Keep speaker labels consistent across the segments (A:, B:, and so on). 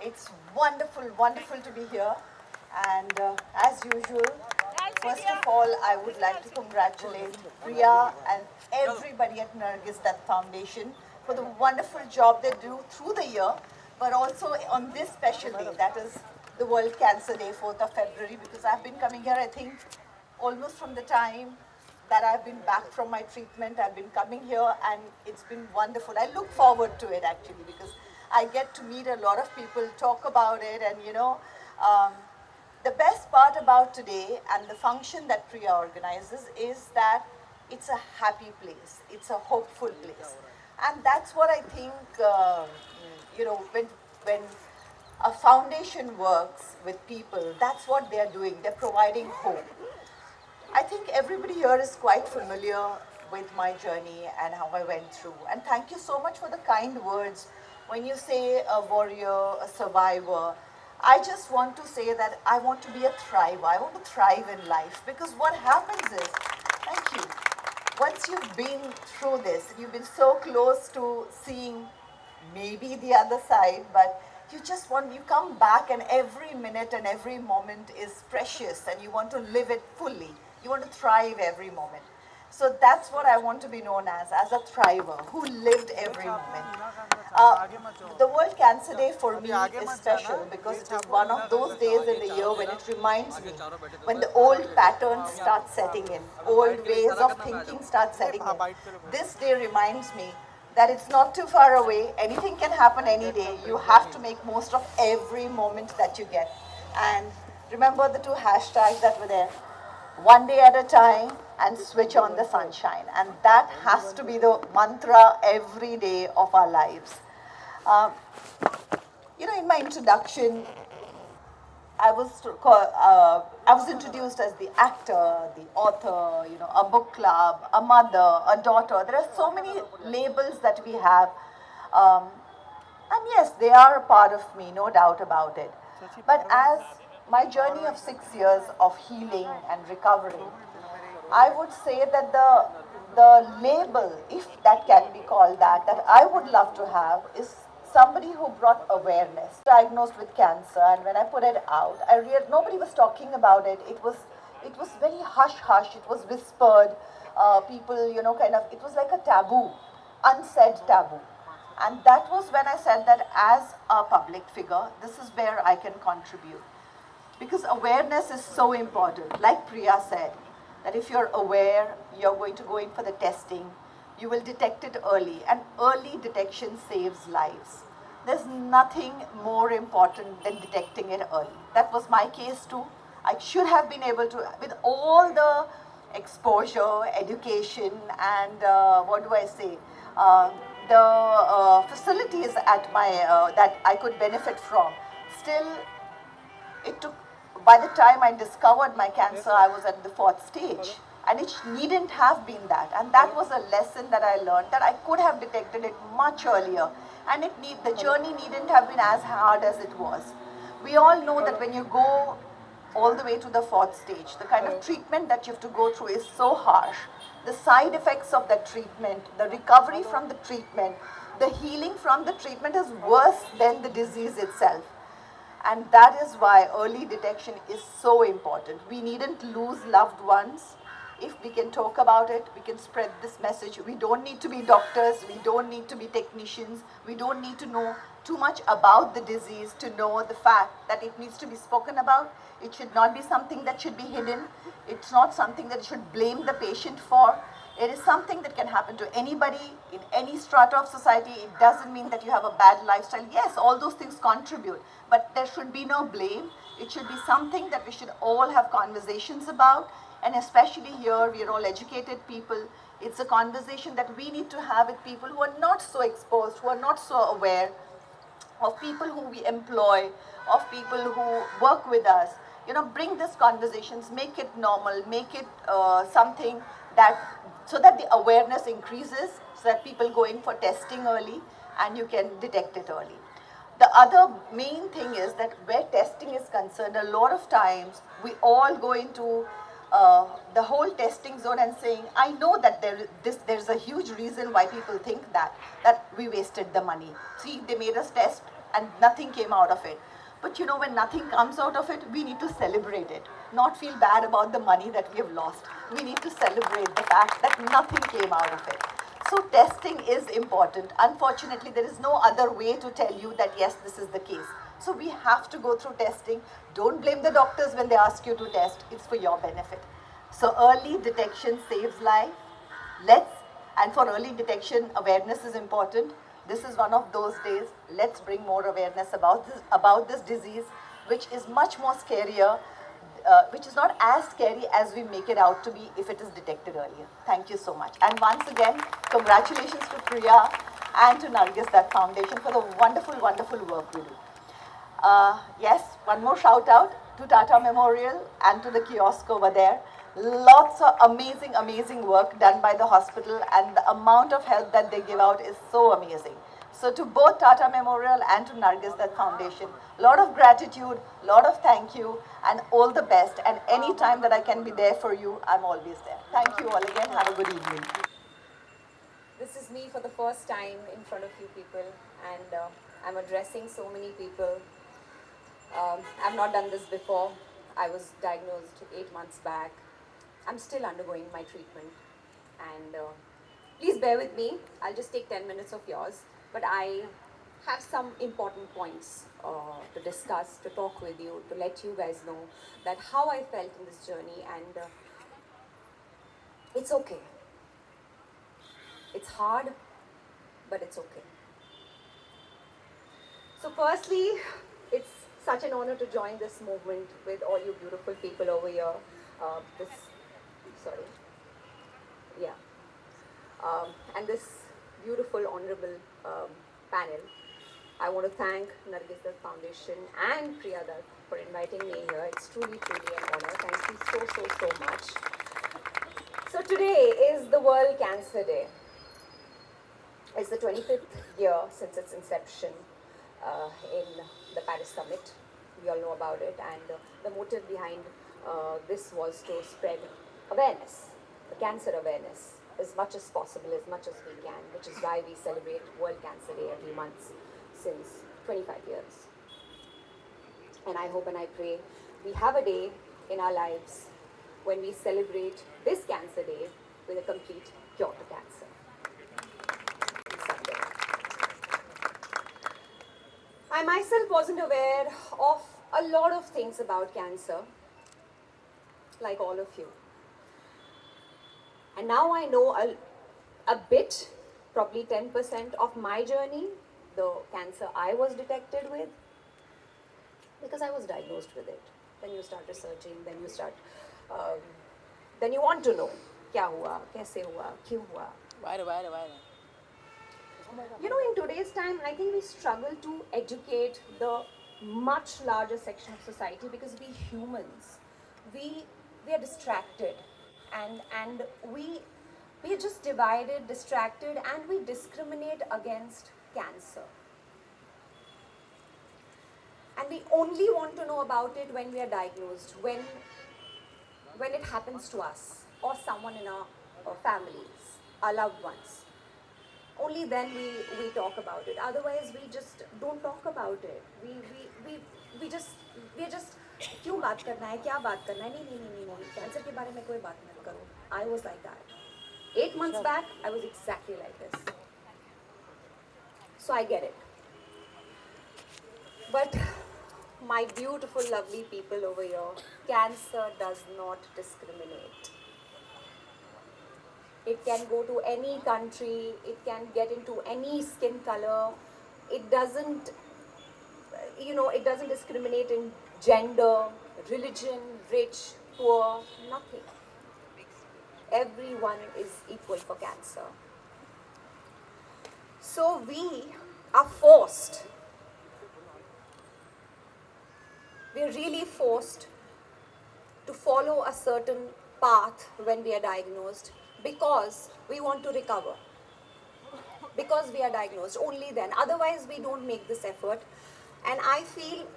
A: It's wonderful, wonderful to be here. And as usual, first of all, I would like to congratulate Priya and everybody at Nargis Dutt Foundation for the wonderful job they do through the year, but also on this special day, that is the World Cancer Day, 4th of February, because I've been coming here, I think, almost from the time that I've been back from my treatment. I've been coming here and it's been wonderful. I look forward to it actually because I get to meet a lot of people, talk about it, and um, the best part about today and the function that Priya organizes is that it's a happy place, it's a hopeful place. And that's what I think, when a foundation works with people, that's what they're doing, they're providing hope. I think everybody here is quite familiar with my journey and how I went through. And thank you so much for the kind words. When you say a warrior, a survivor, I just want to say that I want to be a thriver. I want to thrive in life because what happens is, thank you, once you've been through this, you've been so close to seeing maybe the other side, but you come back and every minute and every moment is precious and you want to live it fully. You want to thrive every moment. So that's what I want to be known as a thriver who lived every moment. The World Cancer Day for me is special because it is one of those days in the year when it reminds me when the old patterns start setting in, old ways of thinking start setting in. This day reminds me that it's not too far away, anything can happen any day, you have to make most of every moment that you get. And remember the two hashtags that were there, one day at a time and switch on the sunshine. And that has to be the mantra every day of our lives. In my introduction, I was introduced as the actor, the author, a book club, a mother, a daughter. There are so many labels that we have. And yes, they are a part of me, no doubt about it. But as my journey of 6 years of healing and recovery, I would say that the label, if that can be called that I would love to have is somebody who brought awareness. Diagnosed with cancer, and when I put it out, nobody was talking about it. It was very hush hush. It was whispered. People, it was like a taboo, unsaid taboo. And that was when I said that as a public figure, this is where I can contribute. Because awareness is so important. Like Priya said, that if you're aware, you're going to go in for the testing, you will detect it early. And early detection saves lives. There's nothing more important than detecting it early. That was my case too. I should have been able to, with all the exposure, education, and the facilities at my that I could benefit from. Still, it took. By the time I discovered my cancer, I was at the 4th stage, and it needn't have been that. And that was a lesson that I learned, that I could have detected it much earlier, and the journey needn't have been as hard as it was. We all know that when you go all the way to the 4th stage, the kind of treatment that you have to go through is so harsh. The side effects of that treatment, the recovery from the treatment, the healing from the treatment is worse than the disease itself. And that is why early detection is so important. We needn't lose loved ones. If we can talk about it, we can spread this message. We don't need to be doctors. We don't need to be technicians. We don't need to know too much about the disease to know the fact that it needs to be spoken about. It should not be something that should be hidden. It's not something that you should blame the patient for. It is something that can happen to anybody in any strata of society. It doesn't mean that you have a bad lifestyle. Yes, all those things contribute, but there should be no blame. It should be something that we should all have conversations about, and especially here, we are all educated people. It's a conversation that we need to have with people who are not so exposed, who are not so aware, of people who we employ, of people who work with us. Bring these conversations, make it normal, make it something so that the awareness increases, so that people go in for testing early and you can detect it early. The other main thing is that where testing is concerned, a lot of times we all go into the whole testing zone and saying, I know that there's a huge reason why people think that we wasted the money. See, they made us test and nothing came out of it. But you know, when nothing comes out of it, we need to celebrate it, not feel bad about the money that we have lost. We need to celebrate the fact that nothing came out of it. So testing is important. Unfortunately, there is no other way to tell you that yes, this is the case. So we have to go through testing. Don't blame the doctors when they ask you to test. It's for your benefit. So early detection saves life. And for early detection, awareness is important. This is one of those days. Let's bring more awareness about this disease, which is much more scarier, which is not as scary as we make it out to be if it is detected earlier. Thank you so much. And once again, congratulations to Priya and to Nargis Dutt Foundation for the wonderful, wonderful work we do. Yes, one more shout out to Tata Memorial and to the kiosk over there. Lots of amazing, amazing work done by the hospital, and the amount of help that they give out is so amazing. So to both Tata Memorial and to Nargis Dutt Foundation, a lot of gratitude, a lot of thank you, and all the best. And any time that I can be there for you, I'm always there. Thank you all again. Have a good evening.
B: This is me for the first time in front of you people, and I'm addressing so many people. I've not done this before. I was diagnosed 8 months back. I'm still undergoing my treatment, and please bear with me. I'll just take 10 minutes of yours, but I have some important points to discuss, to talk with you, to let you guys know that how I felt in this journey, and it's okay. It's hard, but it's okay. So firstly, it's such an honor to join this movement with all you beautiful people over here. And this beautiful, honorable panel. I want to thank Nargis Dutt Foundation and Priya Dutt for inviting me here. It's truly, truly an honor. Thank you so much. So today is the World Cancer Day. It's the 25th year since its inception in the Paris Summit. We all know about it, and the motive behind this was to spread awareness, the cancer awareness, as much as possible, as much as we can, which is why we celebrate World Cancer Day every month since 25 years. And I hope and I pray we have a day in our lives when we celebrate this Cancer Day with a complete cure to cancer. Someday. I myself wasn't aware of a lot of things about cancer, like all of you. And now I know a bit, probably 10% of my journey, the cancer I was detected with, because I was diagnosed with it. Then you start researching, then you want to know, kya hua, kaise hua, kyun hua.
C: Why?
B: You know, in today's time, I think we struggle to educate the much larger section of society because we humans, we are distracted, and we are just divided, distracted, and we discriminate against cancer. And we only want to know about it when we are diagnosed, when it happens to us or someone in our families, our loved ones. Only then we talk about it. Otherwise, we just don't talk about it. We just क्यों बात करना है, क्या बात करना है, नहीं, cancer के बारे में कोई बात मत करो. I was like that. 8 months back, I was exactly like this. So I get it. But my beautiful, lovely people over here, cancer does not discriminate. It can go to any country, it can get into any skin color. It doesn't discriminate in gender, religion, rich, poor, nothing. Everyone is equal for cancer. So we are forced, we're really forced to follow a certain path when we are diagnosed, because we want to recover. Because we are diagnosed, only then. Otherwise, we don't make this effort. And I feel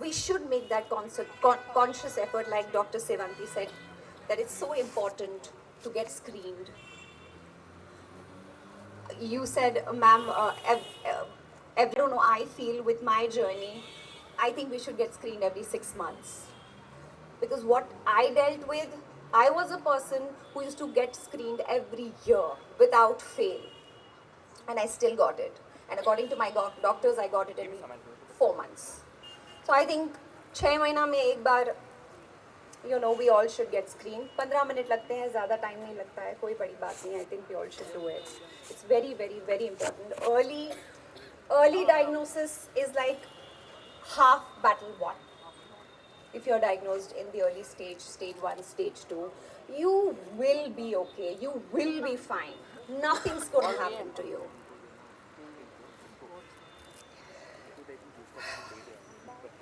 B: we should make that conscious effort, like Dr. Sevanti said, that it's so important to get screened. You said, ma'am, I don't know, I feel with my journey, I think we should get screened every 6 months. Because what I dealt with, I was a person who used to get screened every year without fail. And I still got it. And according to my doctors, I got it in 4 months. So I think 6 महीना में एक बार, you know, we all should get screened. 15 minute लगते हैं, ज़्यादा time नहीं लगता है, कोई बड़ी बात नहीं है. I think we all should do it. It's very, very, very important. Early diagnosis is like half battle won. If you're diagnosed in the early stage, stage 1, stage 2, you will be okay. You will be fine. Nothing's going to happen to you.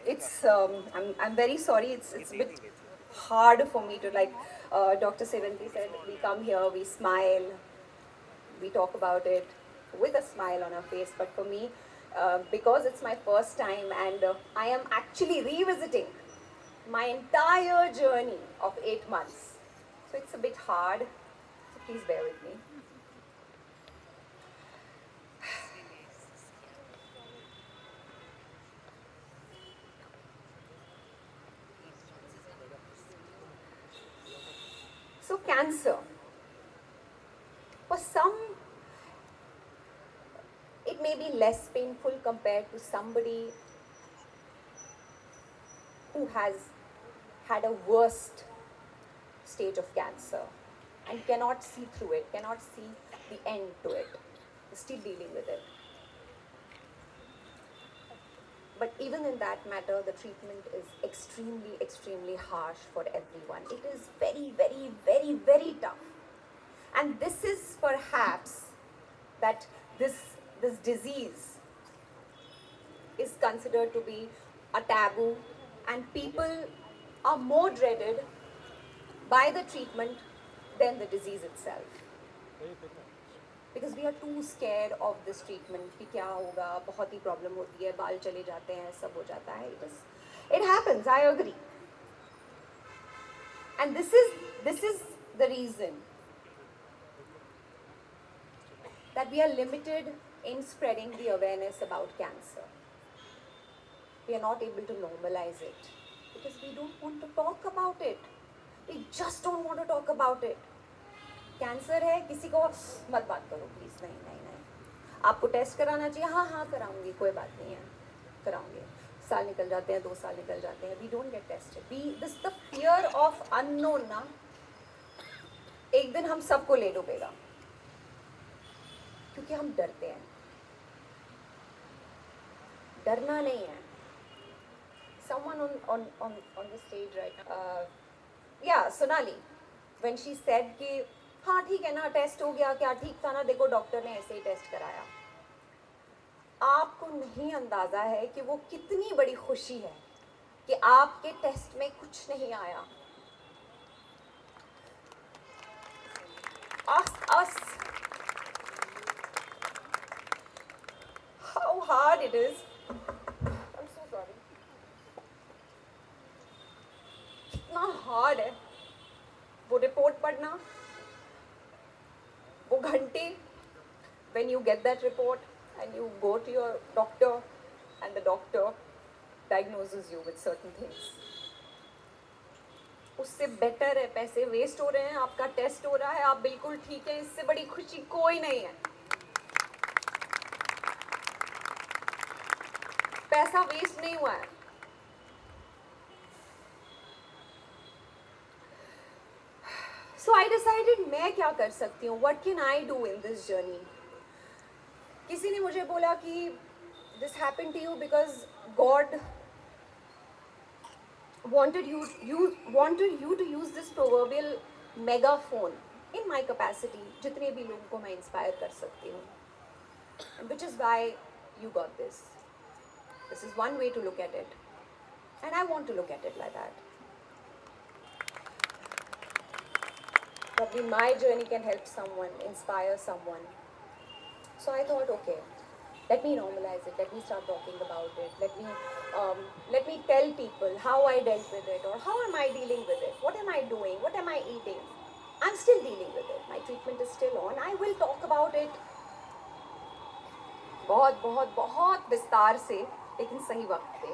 B: It's, I'm very sorry, it's a bit hard for me to, like Dr. Sevanti said, we come here, we smile, we talk about it with a smile on our face. But for me, because it's my first time and I am actually revisiting my entire journey of 8 months. So it's a bit hard, so please bear with me. So cancer, for some, it may be less painful compared to somebody who has had a worst stage of cancer and cannot see through it, cannot see the end to it, still dealing with it. But even in that matter, the treatment is extremely, extremely harsh for everyone. It is very, very, very, very tough. And this is perhaps that this disease is considered to be a taboo, and people are more dreaded by the treatment than the disease itself. Because we are too scared of this treatment कि क्या होगा, बहुत ही problem होती है, बाल चले जाते हैं, सब हो जाता है. It happens, I agree. And this is the reason that we are limited in spreading the awareness about cancer. We are not able to normalize it because we don't want to talk about it. We just don't want to talk about it. Cancer है, किसी को मत बात करो please, नहीं नहीं नहीं, आपको टेस्ट कराना चाहिए, हाँ हाँ कराऊंगी, कोई बात नहीं है, कराऊंगे. साल निकल जाते हैं, 2 साल निकल जाते हैं, we don't get tested. This the fear of unknown ना, एक दिन हम सबको ले डूबेगा क्योंकि हम डरते हैं. डरना नहीं है. Someone on the stage right now, yeah, Sonali, when she said कि हाँ ठीक है ना, टेस्ट हो गया, क्या ठीक था ना, देखो डॉक्टर ने ऐसे ही टेस्ट कराया. आपको नहीं अंदाजा है कि वो कितनी बड़ी खुशी है कि आपके टेस्ट में कुछ नहीं आया. Ask us how hard it is. I'm so sorry. कितना हार्ड है वो रिपोर्ट पढ़ना, वो घंटे, when you get that report and you go to your doctor and the doctor diagnoses you with certain things. उससे बेटर है, पैसे waste हो रहे हैं, आपका टेस्ट हो रहा है, आप बिल्कुल ठीक है, इससे बड़ी खुशी कोई नहीं है. पैसा वेस्ट नहीं हुआ है. So I decided मैं क्या कर सकती हूँ? What can I do in this journey? किसी ने मुझे बोला कि this happened to you because God wanted you to use this proverbial megaphone in my capacity, जितने भी लोगों को मैं inspire कर सकती हूँ. Which is why you got this. This is one way to look at it. And I want to look at it like that. Probably my journey can help someone, inspire someone. So I thought, okay, let me normalize it. Let me start talking about it. Let me tell people how I dealt with it, or how am I dealing with it. What am I doing? What am I eating? I'm still dealing with it. My treatment is still on. I will talk about it. बहुत बहुत बहुत विस्तार से, लेकिन सही वक्त पे।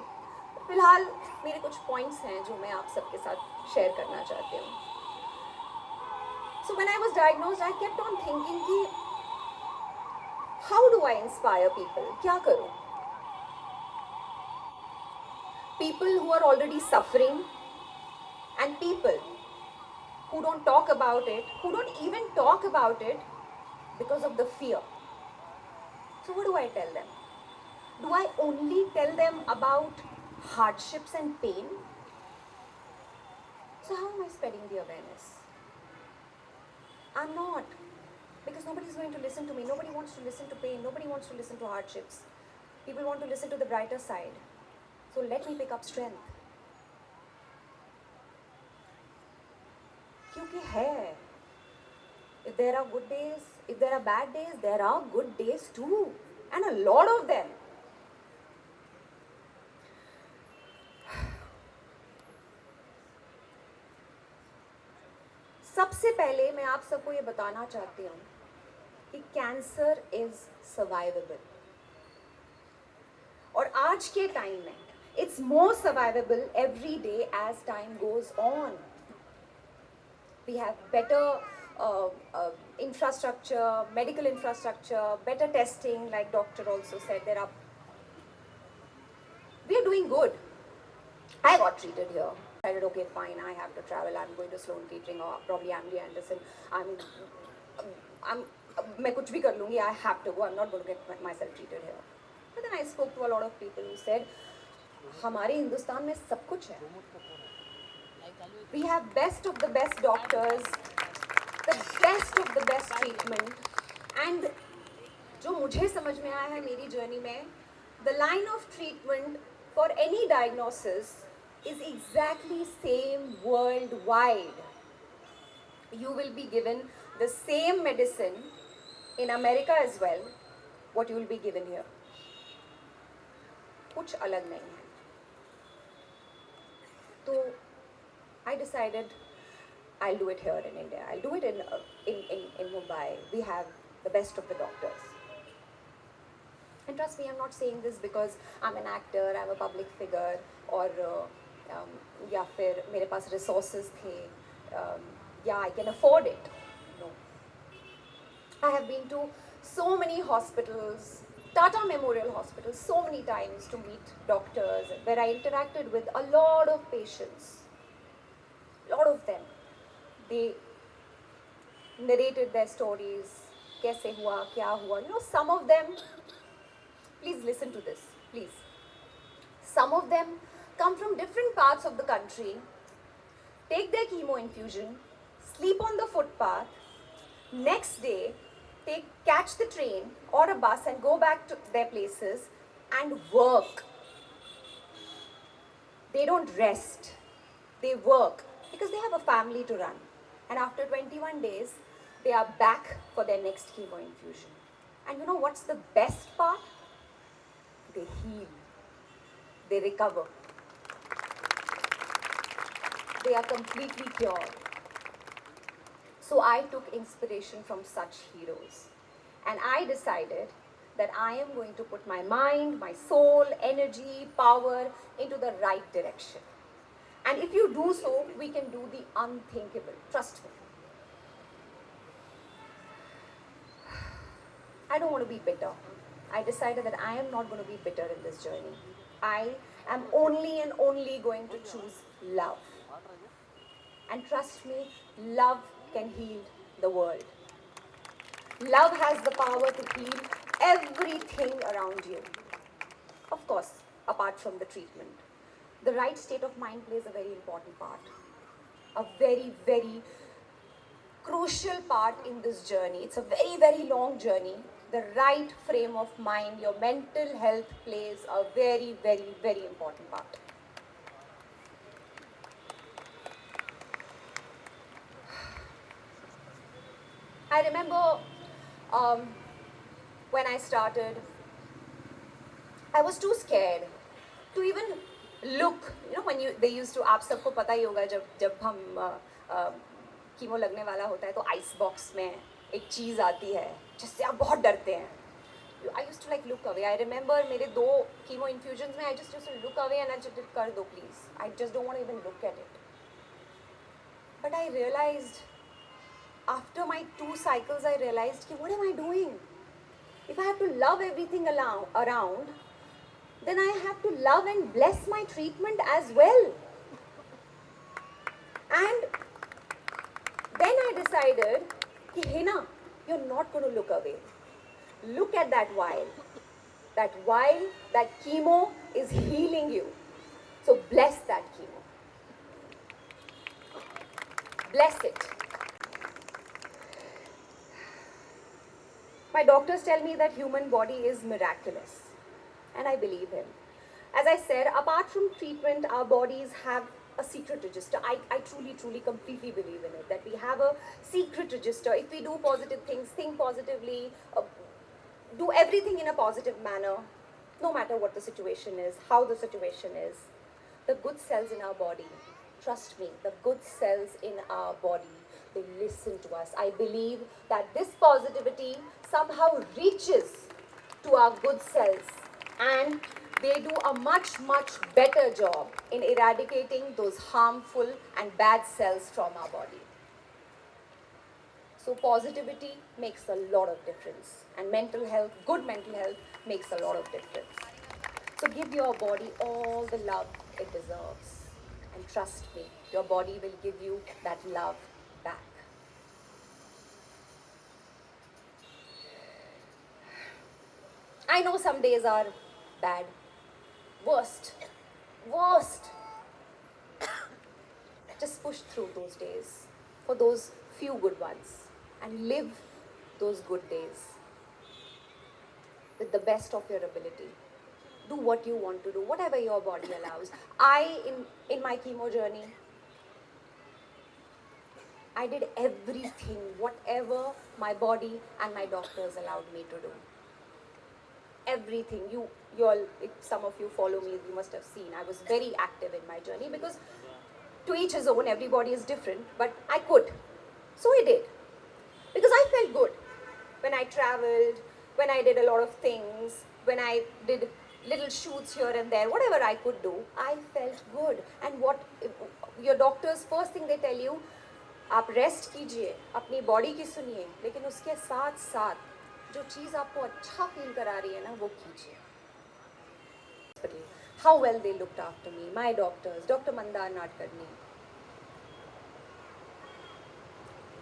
B: फिलहाल मेरे कुछ पॉइंट्स हैं जो मैं आप सबके साथ शेयर करना चाहती हूँ। So when I was diagnosed, I kept on thinking कि how do I inspire people? क्या करूँ? People who are already suffering and people who don't talk about it, who don't even talk about it because of the fear. So what do I tell them? Do I only tell them about hardships and pain? So how am I spreading the awareness? I'm not. Because nobody is going to listen to me. Nobody wants to listen to pain. Nobody wants to listen to hardships. People want to listen to the brighter side. So let me pick up strength. क्योंकि है. If there are good days, if there are bad days, there are good days too. And a lot of them. सबसे पहले मैं आप सबको ये बताना चाहती हूँ कि कैंसर इज सर्वाइवेबल, और आज के टाइम में it's more survivable every day as time goes on. We have better infrastructure, medical infrastructure, better testing, like doctor also said. We are doing good. I got treated here. I said, okay, fine, I have to travel. I'm going to Sloan Kettering or probably MD Anderson. मैं कुछ भी कर लूँगी. I have to go. I'm not going to get myself treated here. But then I spoke to a lot of people who said, हमारे हिंदुस्तान में सब कुछ है. We have best of the best doctors, the best of the best treatment, and जो मुझे समझ में आया है मेरी जर्नी में, the line of treatment for any diagnosis is exactly same worldwide. You will be given the same medicine in America as well, what you will be given here. कुछ अलग नहीं है. तो I decided I'll do it here in India. I'll do it in Mumbai. We have the best of the doctors. And trust me, I'm not saying this because I'm an actor, I'm a public figure, or या फिर मेरे पास resources थे, yeah, I can afford it. No. I have been to so many hospitals, Tata Memorial Hospital, so many times to meet doctors, where I interacted with a lot of patients. A lot of them. They narrated their stories. कैसे हुआ, क्या हुआ. You know, some of them, please listen to this, please. Some of them come from different parts of the country, take their chemo infusion, sleep on the footpath, next day catch the train or a bus and go back to their places and work. They don't rest. They work because they have a family to run. And after 21 days, they are back for their next chemo infusion. And you know what's the best part? They heal. They recover. They are completely cured. So I took inspiration from such heroes. And I decided that I am going to put my mind, my soul, energy, power into the right direction. And if you do so, we can do the unthinkable. Trust me. I don't want to be bitter. I decided that I am not going to be bitter in this journey. I am only and only going to choose love. And trust me, love can heal the world. Love has the power to heal everything around you. Of course, apart from the treatment. The right state of mind plays a very important part. A very, very crucial part in this journey. It's a very, very long journey. The right frame of mind, your mental health plays a very, very, very important part. I remember when I started, I was too scared to even look. You know, when they used to, आप सबको पता ही होगा जब हम chemo लगने वाला होता है तो आइस बॉक्स में एक चीज़ आती है जिससे आप बहुत डरते हैं. I used to like look away. I remember मेरे 2 chemo infusions में I just used to look away and I just कर दो please. I just don't want to even look at it. But I realized after my 2 cycles, I realized कि what am I doing? If I have to love everything around, then I have to love and bless my treatment as well. And then I decided, कि Heena, you're not going to look away. Look at that vial. That vial, that chemo is healing you. So bless that chemo. Bless it. My doctors tell me that human body is miraculous. And I believe him. As I said, apart from treatment, our bodies have a secret register. I truly, completely believe in it. That we have a secret register. If we do positive things, think positively, do everything in a positive manner, no matter what the situation is, how the situation is, the good cells in our body, trust me, the good cells in our body, they listen to us. I believe that this positivity somehow reaches to our good cells and they do a much better job in eradicating those harmful and bad cells from our body. So positivity makes a lot of difference, and mental health, good mental health, makes a lot of difference. So give your body all the love it deserves, and trust me, your body will give you that love back. I know some days are bad, worst. Just push through those days for those few good ones and live those good days with the best of your ability. Do what you want to do, whatever your body allows. In my chemo journey, I did everything, whatever my body and my doctors allowed me to do. Everything. You all, if some of you follow me, you must have seen, I was very active in my journey because to each his own, everybody is different, but I could. So I did. Because I felt good when I traveled, when I did a lot of things, when I did little shoots here and there, whatever I could do, I felt good. And what your doctors, first thing they tell you, आप rest कीजिए, अपनी body की सुनिए, लेकिन उसके साथ साथ जो चीज़ आपको अच्छा फील करा रही है ना, वो कीजिए. How well they looked after me, my doctors, Dr. Mandar Nadkarni.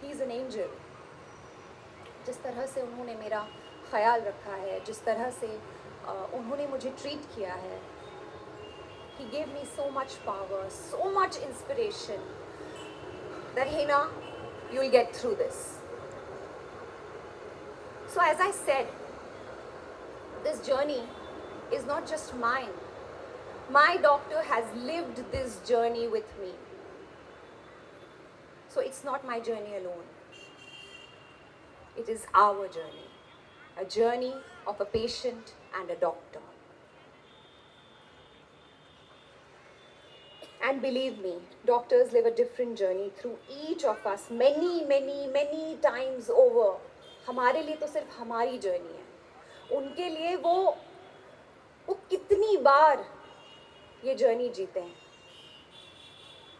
B: He's an angel. जिस तरह से उन्होंने मेरा ख्याल रखा है, जिस तरह से उन्होंने मुझे ट्रीट किया है, he gave me so much power, so much inspiration that Heena, you'll get through this. So as I said, this journey is not just mine. My doctor has lived this journey with me. So it's not my journey alone. It is our journey. A journey of a patient and a doctor. And believe me, doctors live a different journey through each of us many times over. हमारे लिए तो सिर्फ हमारी journey है. उनके लिए वो कितनी बार ये journey जीते हैं.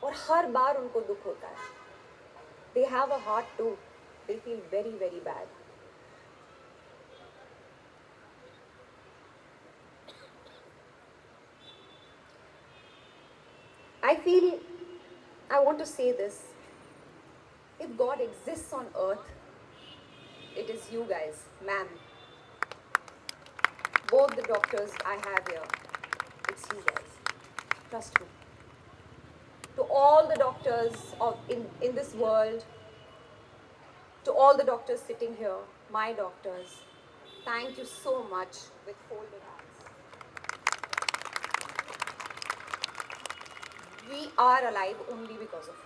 B: और हर बार उनको दुख होता है. They have a heart too. They feel very bad. I want to say this. If God exists on earth, it is you guys, ma'am. Both the doctors I have here, it's you guys. Trust me. To all the doctors in this world, to all the doctors sitting here, my doctors, thank you so much with folded hands. We are alive only because of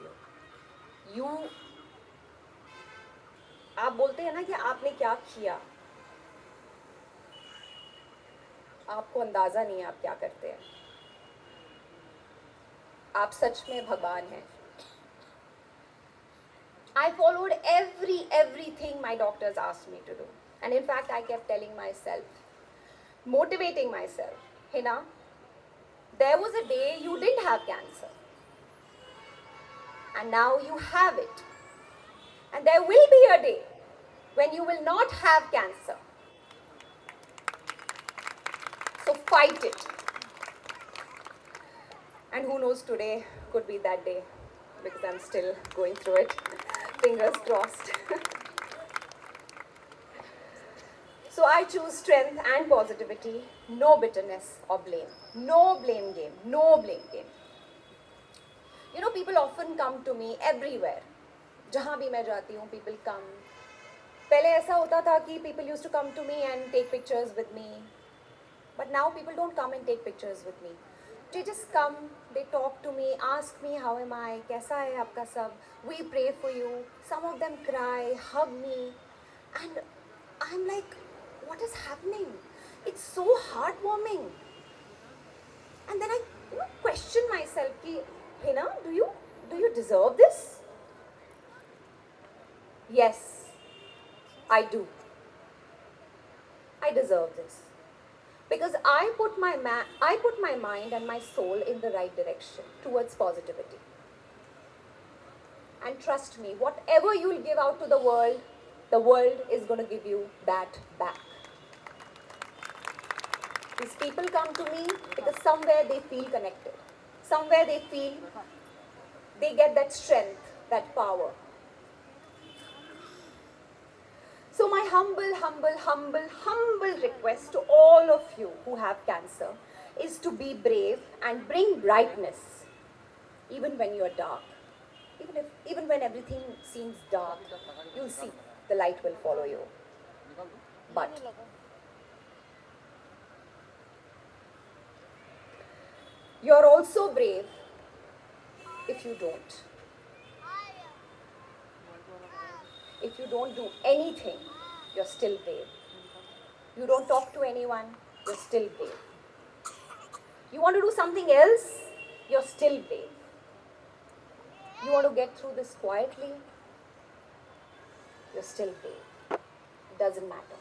B: you. आप बोलते हैं ना कि आपने क्या किया, आपको अंदाजा नहीं है आप क्या करते हैं. आप सच में भगवान हैं. I followed everything my doctors asked me to do. And in fact, I kept telling myself, motivating myself, Heena, there was a day you didn't have cancer. And now you have it. And there will be a day when you will not have cancer. So fight it. And who knows, today could be that day, because I'm still going through it. Fingers crossed. So I choose strength and positivity, no bitterness or blame. No blame game, no blame game. You know, people often come to me everywhere. जहाँ भी मैं जाती हूँ, people come. पहले ऐसा होता था कि people used to come to me and take pictures with me. But now people don't come and take pictures with me. They just come, they talk to me, ask me how am I, कैसा है आपका सब, we pray for you. Some of them cry, hug me. And I'm like, what is happening? It's so heartwarming. And then I question myself, ki, Heena, do you deserve this? Yes, I do. I deserve this. Because I put my mind and my soul in the right direction towards positivity. And trust me, whatever you'll give out to the world is going to give you that back. These people come to me because somewhere they feel connected. Somewhere they feel they get that strength, that power. So my humble request to all of you who have cancer is to be brave and bring brightness even when you are dark. Even when everything seems dark, you'll see the light will follow you. But you're also brave if you don't. If you don't do anything, you're still brave. You don't talk to anyone, you're still brave. You want to do something else, you're still brave. You want to get through this quietly, you're still brave. It doesn't matter.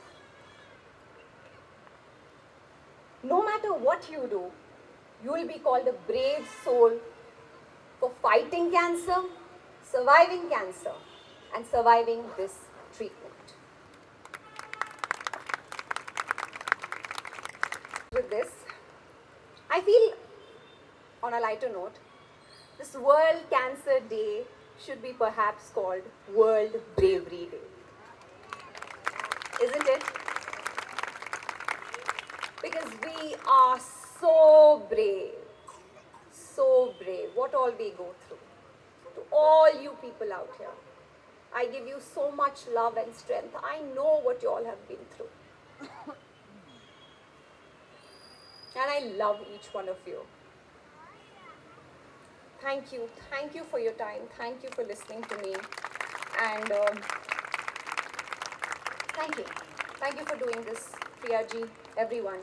B: No matter what you do, you will be called a brave soul for fighting cancer, surviving cancer, and surviving this treatment. With this, I feel, on a lighter note, this World Cancer Day should be perhaps called World Bravery Day. Isn't it? Because we are so brave. So brave. What all we go through. To all you people out here, I give you so much love and strength. I know what you all have been through. And I love each one of you. Thank you. Thank you for your time. Thank you for listening to me. And thank you. Thank you for doing this, Priya ji, everyone.